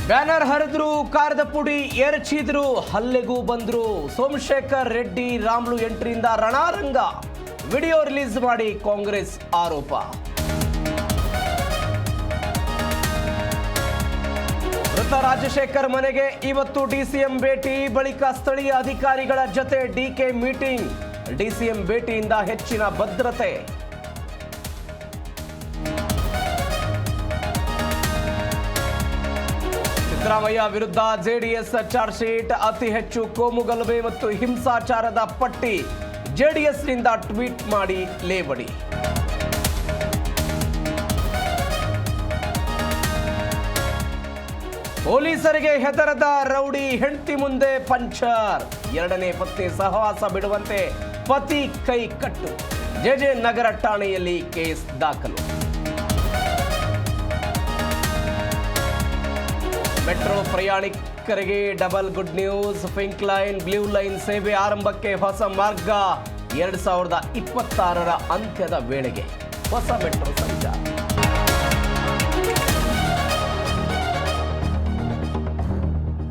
Banner ಹರಿದ್ರು, ಕಾರದ ಪುಡಿ ಎರಚಿದ್ರು, ಹಲ್ಲೆಗೂ ಬಂದ್ರು. Somashekar Reddy Ramlu ಎಂಟ್ರಿಯಿಂದ ರಣಾರಂಗ. Video release ಮಾಡಿ ಕಾಂಗ್ರೆಸ್ ಆರೋಪ. ಮೃತ ರಾಜಶೇಖರ್ ಮನೆಗೆ ಇವತ್ತು ಡಿಸಿಎಂ ಭೇಟಿ. ಬಳಿಕ ಸ್ಥಳೀಯ ಅಧಿಕಾರಿಗಳ ಜತೆ ಡಿಕೆ ಮೀಟಿಂಗ್. ಡಿಸಿಎಂ ಭೇಟಿಯಿಂದ ಹೆಚ್ಚಿನ ಭದ್ರತೆ. ಸಿದ್ದರಾಮಯ್ಯ ವಿರುದ್ಧ ಜೆಡಿಎಸ್ ಚಾರ್ಜ್ ಶೀಟ್. ಅತಿ ಹೆಚ್ಚು ಕೋಮುಗಲಭೆ ಮತ್ತು ಹಿಂಸಾಚಾರದ ಪಟ್ಟಿ. ಜೆಡಿಎಸ್ನಿಂದ ಟ್ವೀಟ್ ಮಾಡಿ ಲೇವಡಿ. ಪೊಲೀಸರಿಗೆ ಹೆದರದ ರೌಡಿ ಹೆಂಡತಿ ಮುಂದೆ ಪಂಚರ್. ಎರಡನೇ ಪತ್ನಿ ಸಹವಾಸ ಬಿಡುವಂತೆ ಪತಿ ಕೈ ಕಟ್ಟು. ಜೆಜೆ ನಗರ ಠಾಣೆಯಲ್ಲಿ ಕೇಸ್ ದಾಖಲು. ಮೆಟ್ರೋ ಪ್ರಯಾಣಿಕರಿಗೆ double good news. Pink line, blue line ಸೇವೆ ಆರಂಭಕ್ಕೆ ಹೊಸ ಮಾರ್ಗ. 2026 ಅಂತ್ಯದ ವೇಳೆಗೆ ಹೊಸ ಮೆಟ್ರೋ ಸಂಚಾರ.